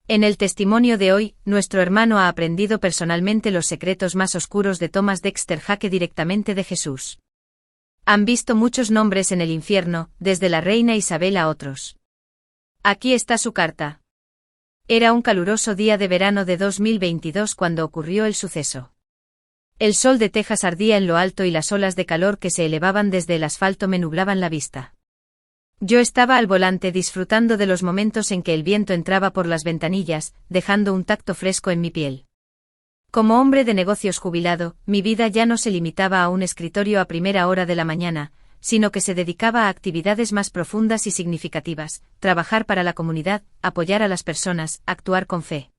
En el testimonio de hoy, nuestro hermano ha aprendido personalmente los secretos más oscuros de Thomas Dexter Hake directamente de Jesús. Han visto muchos nombres en el infierno, desde la reina Isabel a otros. Aquí está su carta. Era un caluroso día de verano de 2022 cuando ocurrió el suceso. El sol de Texas ardía en lo alto y las olas de calor que se elevaban desde el asfalto me nublaban la vista. Yo estaba al volante disfrutando de los momentos en que el viento entraba por las ventanillas, dejando un tacto fresco en mi piel. Como hombre de negocios jubilado, mi vida ya no se limitaba a un escritorio a primera hora de la mañana, sino que se dedicaba a actividades más profundas y significativas: trabajar para la comunidad, apoyar a las personas, actuar con fe.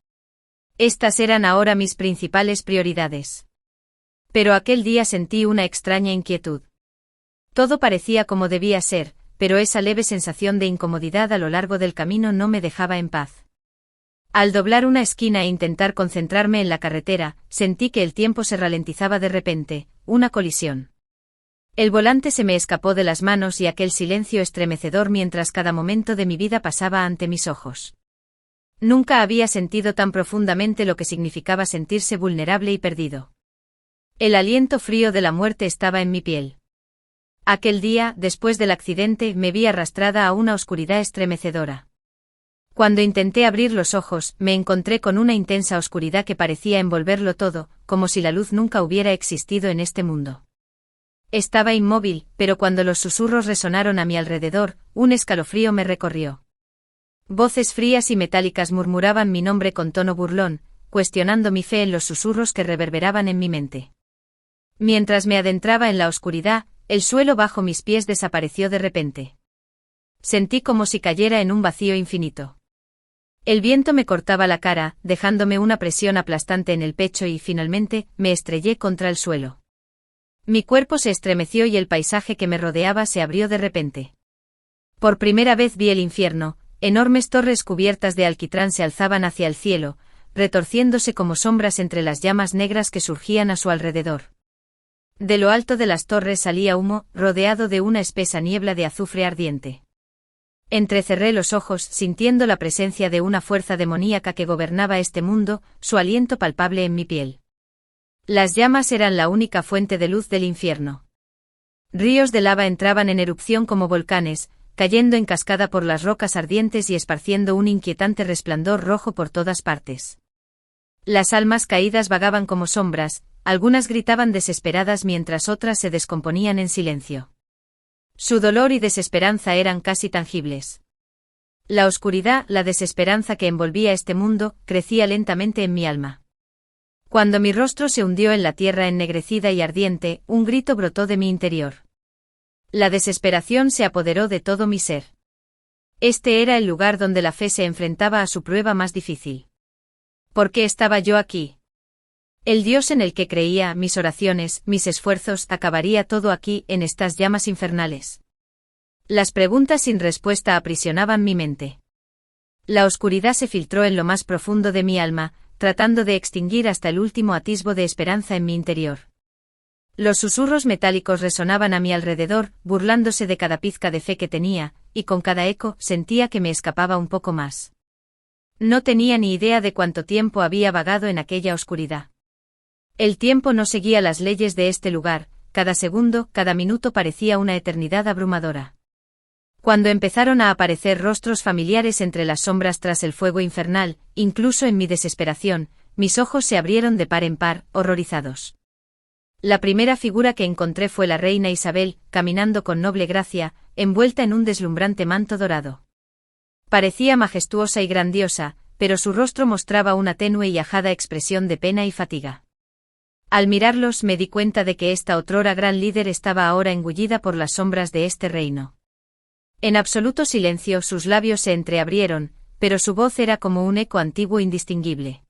Estas eran ahora mis principales prioridades. Pero aquel día sentí una extraña inquietud. Todo parecía como debía ser, pero esa leve sensación de incomodidad a lo largo del camino no me dejaba en paz. Al doblar una esquina e intentar concentrarme en la carretera, sentí que el tiempo se ralentizaba de repente, una colisión. El volante se me escapó de las manos y aquel silencio estremecedor mientras cada momento de mi vida pasaba ante mis ojos. Nunca había sentido tan profundamente lo que significaba sentirse vulnerable y perdido. El aliento frío de la muerte estaba en mi piel. Aquel día, después del accidente, me vi arrastrada a una oscuridad estremecedora. Cuando intenté abrir los ojos, me encontré con una intensa oscuridad que parecía envolverlo todo, como si la luz nunca hubiera existido en este mundo. Estaba inmóvil, pero cuando los susurros resonaron a mi alrededor, un escalofrío me recorrió. Voces frías y metálicas murmuraban mi nombre con tono burlón, cuestionando mi fe en los susurros que reverberaban en mi mente. Mientras me adentraba en la oscuridad, el suelo bajo mis pies desapareció de repente. Sentí como si cayera en un vacío infinito. El viento me cortaba la cara, dejándome una presión aplastante en el pecho y, finalmente, me estrellé contra el suelo. Mi cuerpo se estremeció y el paisaje que me rodeaba se abrió de repente. Por primera vez vi el infierno. Enormes torres cubiertas de alquitrán se alzaban hacia el cielo, retorciéndose como sombras entre las llamas negras que surgían a su alrededor. De lo alto de las torres salía humo, rodeado de una espesa niebla de azufre ardiente. Entrecerré los ojos, sintiendo la presencia de una fuerza demoníaca que gobernaba este mundo, su aliento palpable en mi piel. Las llamas eran la única fuente de luz del infierno. Ríos de lava entraban en erupción como volcanes, cayendo en cascada por las rocas ardientes y esparciendo un inquietante resplandor rojo por todas partes. Las almas caídas vagaban como sombras, algunas gritaban desesperadas mientras otras se descomponían en silencio. Su dolor y desesperanza eran casi tangibles. La oscuridad, la desesperanza que envolvía este mundo, crecía lentamente en mi alma. Cuando mi rostro se hundió en la tierra ennegrecida y ardiente, un grito brotó de mi interior. La desesperación se apoderó de todo mi ser. Este era el lugar donde la fe se enfrentaba a su prueba más difícil. ¿Por qué estaba yo aquí? El Dios en el que creía, mis oraciones, mis esfuerzos, acabaría todo aquí, en estas llamas infernales. Las preguntas sin respuesta aprisionaban mi mente. La oscuridad se filtró en lo más profundo de mi alma, tratando de extinguir hasta el último atisbo de esperanza en mi interior. Los susurros metálicos resonaban a mi alrededor, burlándose de cada pizca de fe que tenía, y con cada eco sentía que me escapaba un poco más. No tenía ni idea de cuánto tiempo había vagado en aquella oscuridad. El tiempo no seguía las leyes de este lugar, cada segundo, cada minuto parecía una eternidad abrumadora. Cuando empezaron a aparecer rostros familiares entre las sombras tras el fuego infernal, incluso en mi desesperación, mis ojos se abrieron de par en par, horrorizados. La primera figura que encontré fue la reina Isabel, caminando con noble gracia, envuelta en un deslumbrante manto dorado. Parecía majestuosa y grandiosa, pero su rostro mostraba una tenue y ajada expresión de pena y fatiga. Al mirarlos me di cuenta de que esta otrora gran líder estaba ahora engullida por las sombras de este reino. En absoluto silencio sus labios se entreabrieron, pero su voz era como un eco antiguo indistinguible.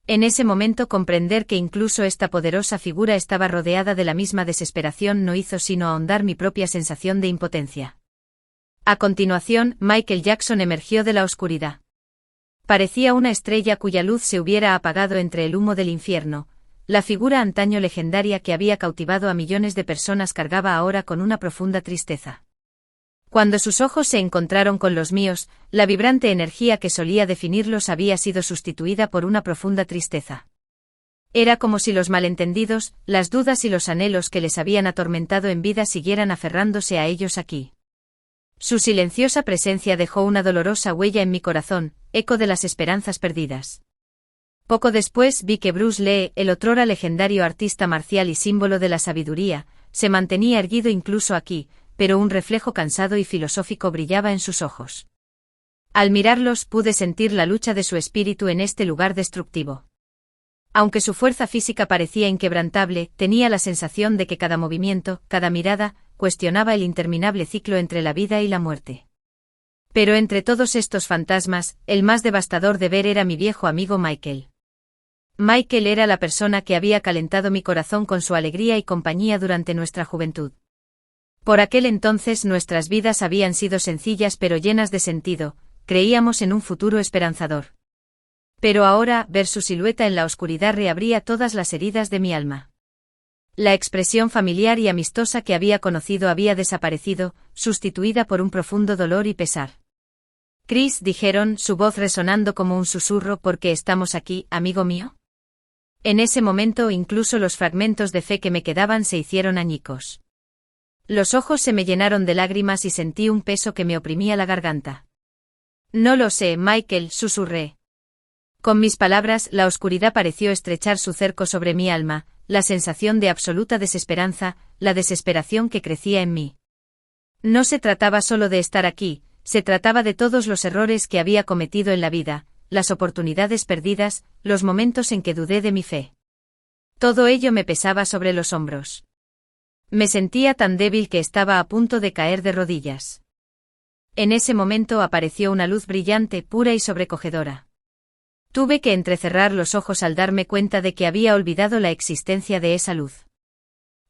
En ese momento comprender que incluso esta poderosa figura estaba rodeada de la misma desesperación no hizo sino ahondar mi propia sensación de impotencia. A continuación, Michael Jackson emergió de la oscuridad. Parecía una estrella cuya luz se hubiera apagado entre el humo del infierno. La figura antaño legendaria que había cautivado a millones de personas cargaba ahora con una profunda tristeza. Cuando sus ojos se encontraron con los míos, la vibrante energía que solía definirlos había sido sustituida por una profunda tristeza. Era como si los malentendidos, las dudas y los anhelos que les habían atormentado en vida siguieran aferrándose a ellos aquí. Su silenciosa presencia dejó una dolorosa huella en mi corazón, eco de las esperanzas perdidas. Poco después vi que Bruce Lee, el otrora legendario artista marcial y símbolo de la sabiduría, se mantenía erguido incluso aquí, pero un reflejo cansado y filosófico brillaba en sus ojos. Al mirarlos pude sentir la lucha de su espíritu en este lugar destructivo. Aunque su fuerza física parecía inquebrantable, tenía la sensación de que cada movimiento, cada mirada, cuestionaba el interminable ciclo entre la vida y la muerte. Pero entre todos estos fantasmas, el más devastador de ver era mi viejo amigo Michael. Michael era la persona que había calentado mi corazón con su alegría y compañía durante nuestra juventud. Por aquel entonces nuestras vidas habían sido sencillas pero llenas de sentido, creíamos en un futuro esperanzador. Pero ahora, ver su silueta en la oscuridad reabría todas las heridas de mi alma. La expresión familiar y amistosa que había conocido había desaparecido, sustituida por un profundo dolor y pesar. Chris, dijeron, su voz resonando como un susurro, ¿por qué estamos aquí, amigo mío? En ese momento incluso los fragmentos de fe que me quedaban se hicieron añicos. Los ojos se me llenaron de lágrimas y sentí un peso que me oprimía la garganta. No lo sé, Michael, susurré. Con mis palabras, la oscuridad pareció estrechar su cerco sobre mi alma, la sensación de absoluta desesperanza, la desesperación que crecía en mí. No se trataba solo de estar aquí, se trataba de todos los errores que había cometido en la vida, las oportunidades perdidas, los momentos en que dudé de mi fe. Todo ello me pesaba sobre los hombros. Me sentía tan débil que estaba a punto de caer de rodillas. En ese momento apareció una luz brillante, pura y sobrecogedora. Tuve que entrecerrar los ojos al darme cuenta de que había olvidado la existencia de esa luz.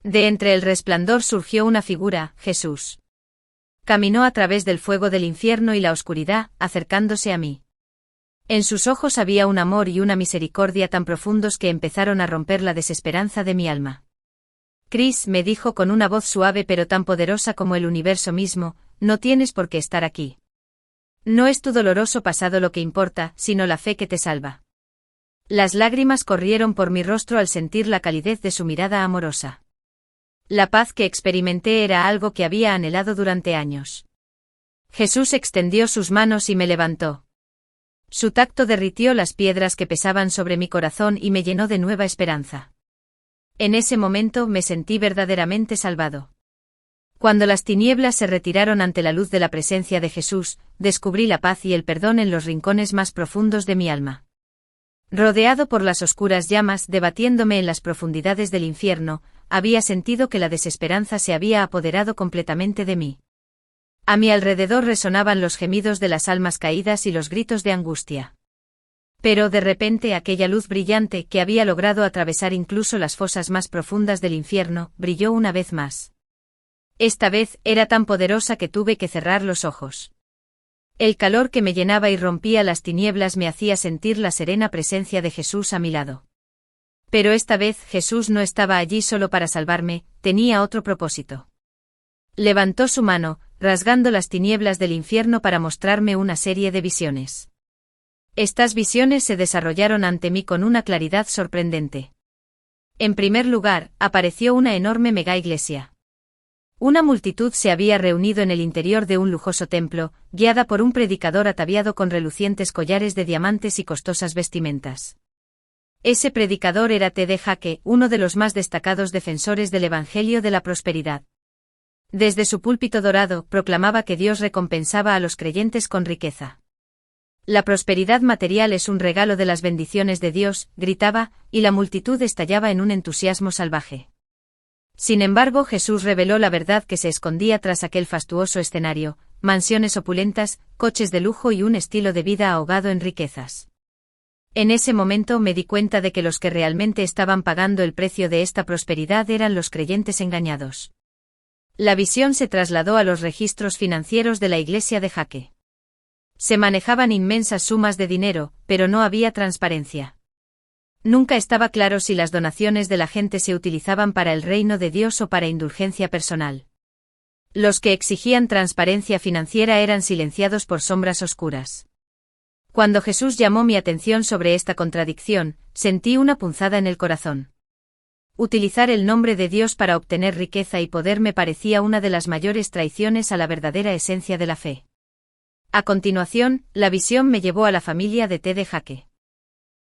De entre el resplandor surgió una figura, Jesús. Caminó a través del fuego del infierno y la oscuridad, acercándose a mí. En sus ojos había un amor y una misericordia tan profundos que empezaron a romper la desesperanza de mi alma. Chris, me dijo con una voz suave pero tan poderosa como el universo mismo, no tienes por qué estar aquí. No es tu doloroso pasado lo que importa, sino la fe que te salva. Las lágrimas corrieron por mi rostro al sentir la calidez de su mirada amorosa. La paz que experimenté era algo que había anhelado durante años. Jesús extendió sus manos y me levantó. Su tacto derritió las piedras que pesaban sobre mi corazón y me llenó de nueva esperanza. En ese momento me sentí verdaderamente salvado. Cuando las tinieblas se retiraron ante la luz de la presencia de Jesús, descubrí la paz y el perdón en los rincones más profundos de mi alma. Rodeado por las oscuras llamas, debatiéndome en las profundidades del infierno, había sentido que la desesperanza se había apoderado completamente de mí. A mi alrededor resonaban los gemidos de las almas caídas y los gritos de angustia. Pero de repente aquella luz brillante que había logrado atravesar incluso las fosas más profundas del infierno, brilló una vez más. Esta vez era tan poderosa que tuve que cerrar los ojos. El calor que me llenaba y rompía las tinieblas me hacía sentir la serena presencia de Jesús a mi lado. Pero esta vez Jesús no estaba allí solo para salvarme, tenía otro propósito. Levantó su mano, rasgando las tinieblas del infierno para mostrarme una serie de visiones. Estas visiones se desarrollaron ante mí con una claridad sorprendente. En primer lugar, apareció una enorme megaiglesia. Una multitud se había reunido en el interior de un lujoso templo, guiada por un predicador ataviado con relucientes collares de diamantes y costosas vestimentas. Ese predicador era T.D. Jakes, uno de los más destacados defensores del Evangelio de la Prosperidad. Desde su púlpito dorado, proclamaba que Dios recompensaba a los creyentes con riqueza. La prosperidad material es un regalo de las bendiciones de Dios, gritaba, y la multitud estallaba en un entusiasmo salvaje. Sin embargo, Jesús reveló la verdad que se escondía tras aquel fastuoso escenario: mansiones opulentas, coches de lujo y un estilo de vida ahogado en riquezas. En ese momento me di cuenta de que los que realmente estaban pagando el precio de esta prosperidad eran los creyentes engañados. La visión se trasladó a los registros financieros de la iglesia de Jakes. Se manejaban inmensas sumas de dinero, pero no había transparencia. Nunca estaba claro si las donaciones de la gente se utilizaban para el reino de Dios o para indulgencia personal. Los que exigían transparencia financiera eran silenciados por sombras oscuras. Cuando Jesús llamó mi atención sobre esta contradicción, sentí una punzada en el corazón. Utilizar el nombre de Dios para obtener riqueza y poder me parecía una de las mayores traiciones a la verdadera esencia de la fe. A continuación, la visión me llevó a la familia de T.D. Jake.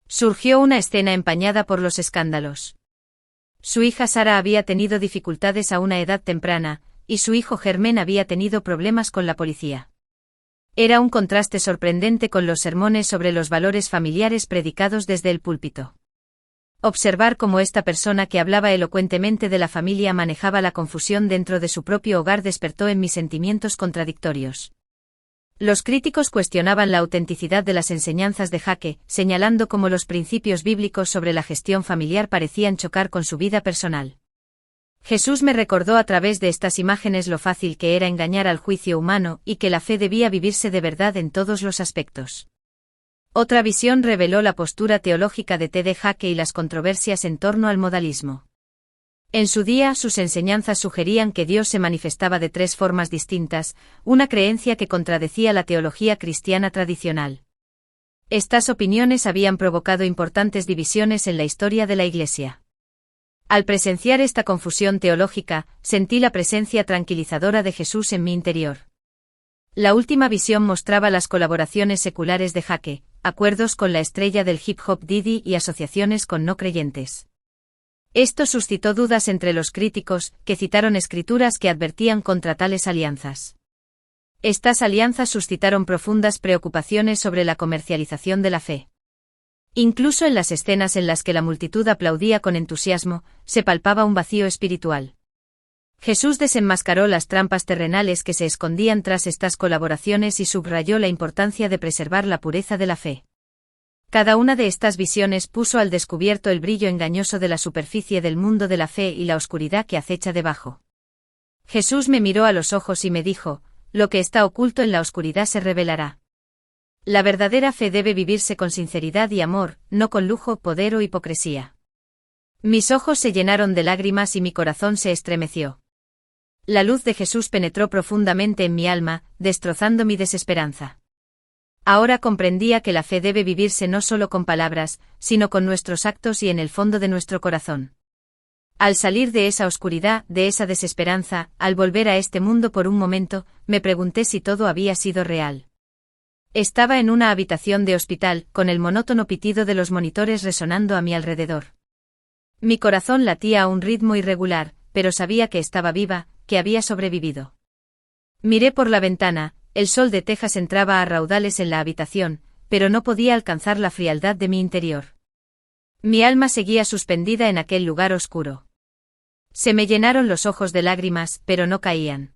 Surgió una escena empañada por los escándalos. Su hija Sara había tenido dificultades a una edad temprana, y su hijo Germán había tenido problemas con la policía. Era un contraste sorprendente con los sermones sobre los valores familiares predicados desde el púlpito. Observar cómo esta persona que hablaba elocuentemente de la familia manejaba la confusión dentro de su propio hogar despertó en mí sentimientos contradictorios. Los críticos cuestionaban la autenticidad de las enseñanzas de Jake, señalando cómo los principios bíblicos sobre la gestión familiar parecían chocar con su vida personal. Jesús me recordó a través de estas imágenes lo fácil que era engañar al juicio humano y que la fe debía vivirse de verdad en todos los aspectos. Otra visión reveló la postura teológica de T.D. Jake y las controversias en torno al modalismo. En su día, sus enseñanzas sugerían que Dios se manifestaba de tres formas distintas, una creencia que contradecía la teología cristiana tradicional. Estas opiniones habían provocado importantes divisiones en la historia de la Iglesia. Al presenciar esta confusión teológica, sentí la presencia tranquilizadora de Jesús en mi interior. La última visión mostraba las colaboraciones seculares de Jake, acuerdos con la estrella del hip hop Diddy y asociaciones con no creyentes. Esto suscitó dudas entre los críticos, que citaron escrituras que advertían contra tales alianzas. Estas alianzas suscitaron profundas preocupaciones sobre la comercialización de la fe. Incluso en las escenas en las que la multitud aplaudía con entusiasmo, se palpaba un vacío espiritual. Jesús desenmascaró las trampas terrenales que se escondían tras estas colaboraciones y subrayó la importancia de preservar la pureza de la fe. Cada una de estas visiones puso al descubierto el brillo engañoso de la superficie del mundo de la fe y la oscuridad que acecha debajo. Jesús me miró a los ojos y me dijo: lo que está oculto en la oscuridad se revelará. La verdadera fe debe vivirse con sinceridad y amor, no con lujo, poder o hipocresía. Mis ojos se llenaron de lágrimas y mi corazón se estremeció. La luz de Jesús penetró profundamente en mi alma, destrozando mi desesperanza. Ahora comprendía que la fe debe vivirse no solo con palabras, sino con nuestros actos y en el fondo de nuestro corazón. Al salir de esa oscuridad, de esa desesperanza, al volver a este mundo por un momento, me pregunté si todo había sido real. Estaba en una habitación de hospital, con el monótono pitido de los monitores resonando a mi alrededor. Mi corazón latía a un ritmo irregular, pero sabía que estaba viva, que había sobrevivido. Miré por la ventana, el sol de Texas entraba a raudales en la habitación, pero no podía alcanzar la frialdad de mi interior. Mi alma seguía suspendida en aquel lugar oscuro. Se me llenaron los ojos de lágrimas, pero no caían.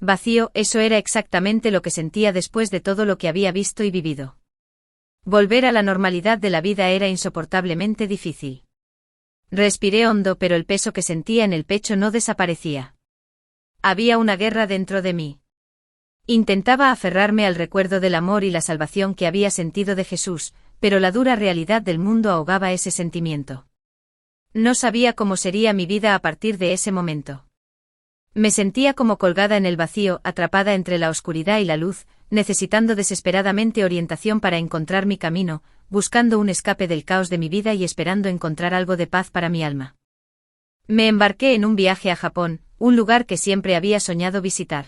Vacío, eso era exactamente lo que sentía después de todo lo que había visto y vivido. Volver a la normalidad de la vida era insoportablemente difícil. Respiré hondo, pero el peso que sentía en el pecho no desaparecía. Había una guerra dentro de mí. Intentaba aferrarme al recuerdo del amor y la salvación que había sentido de Jesús, pero la dura realidad del mundo ahogaba ese sentimiento. No sabía cómo sería mi vida a partir de ese momento. Me sentía como colgada en el vacío, atrapada entre la oscuridad y la luz, necesitando desesperadamente orientación para encontrar mi camino, buscando un escape del caos de mi vida y esperando encontrar algo de paz para mi alma. Me embarqué en un viaje a Japón, un lugar que siempre había soñado visitar.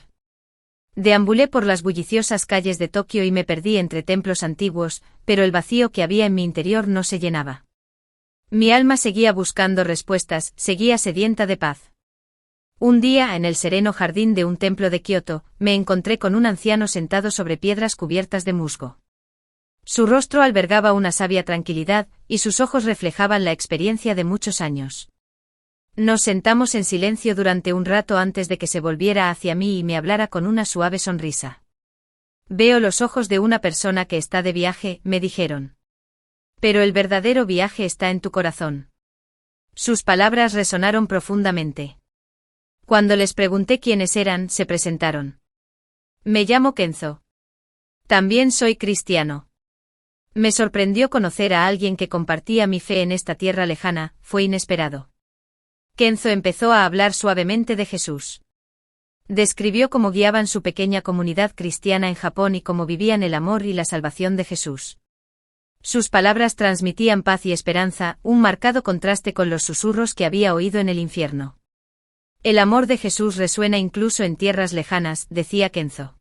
Deambulé por las bulliciosas calles de Tokio y me perdí entre templos antiguos, pero el vacío que había en mi interior no se llenaba. Mi alma seguía buscando respuestas, seguía sedienta de paz. Un día, en el sereno jardín de un templo de Kioto, me encontré con un anciano sentado sobre piedras cubiertas de musgo. Su rostro albergaba una sabia tranquilidad, y sus ojos reflejaban la experiencia de muchos años. Nos sentamos en silencio durante un rato antes de que se volviera hacia mí y me hablara con una suave sonrisa. Veo los ojos de una persona que está de viaje, me dijeron. Pero el verdadero viaje está en tu corazón. Sus palabras resonaron profundamente. Cuando les pregunté quiénes eran, se presentaron. Me llamo Kenzo. También soy cristiano. Me sorprendió conocer a alguien que compartía mi fe en esta tierra lejana, fue inesperado. Kenzo empezó a hablar suavemente de Jesús. Describió cómo guiaban su pequeña comunidad cristiana en Japón y cómo vivían el amor y la salvación de Jesús. Sus palabras transmitían paz y esperanza, un marcado contraste con los susurros que había oído en el infierno. El amor de Jesús resuena incluso en tierras lejanas, decía Kenzo.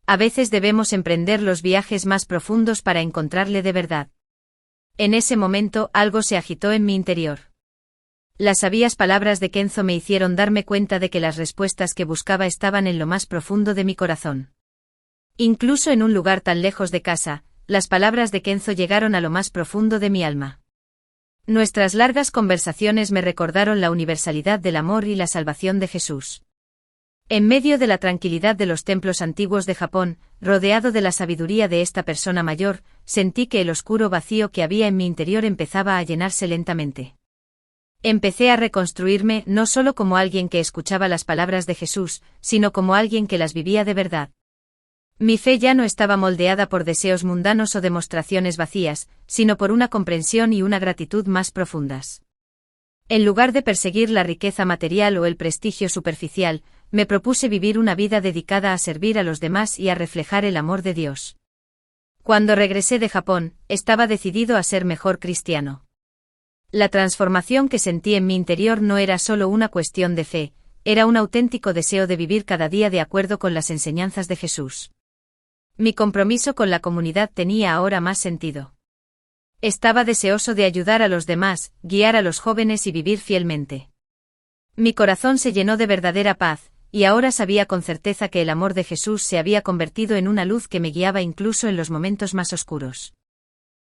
A veces debemos emprender los viajes más profundos para encontrarle de verdad. En ese momento algo se agitó en mi interior. Las sabias palabras de Kenzo me hicieron darme cuenta de que las respuestas que buscaba estaban en lo más profundo de mi corazón. Incluso en un lugar tan lejos de casa, las palabras de Kenzo llegaron a lo más profundo de mi alma. Nuestras largas conversaciones me recordaron la universalidad del amor y la salvación de Jesús. En medio de la tranquilidad de los templos antiguos de Japón, rodeado de la sabiduría de esta persona mayor, sentí que el oscuro vacío que había en mi interior empezaba a llenarse lentamente. Empecé a reconstruirme no solo como alguien que escuchaba las palabras de Jesús, sino como alguien que las vivía de verdad. Mi fe ya no estaba moldeada por deseos mundanos o demostraciones vacías, sino por una comprensión y una gratitud más profundas. En lugar de perseguir la riqueza material o el prestigio superficial, me propuse vivir una vida dedicada a servir a los demás y a reflejar el amor de Dios. Cuando regresé de Japón, estaba decidido a ser mejor cristiano. La transformación que sentí en mi interior no era solo una cuestión de fe, era un auténtico deseo de vivir cada día de acuerdo con las enseñanzas de Jesús. Mi compromiso con la comunidad tenía ahora más sentido. Estaba deseoso de ayudar a los demás, guiar a los jóvenes y vivir fielmente. Mi corazón se llenó de verdadera paz, y ahora sabía con certeza que el amor de Jesús se había convertido en una luz que me guiaba incluso en los momentos más oscuros.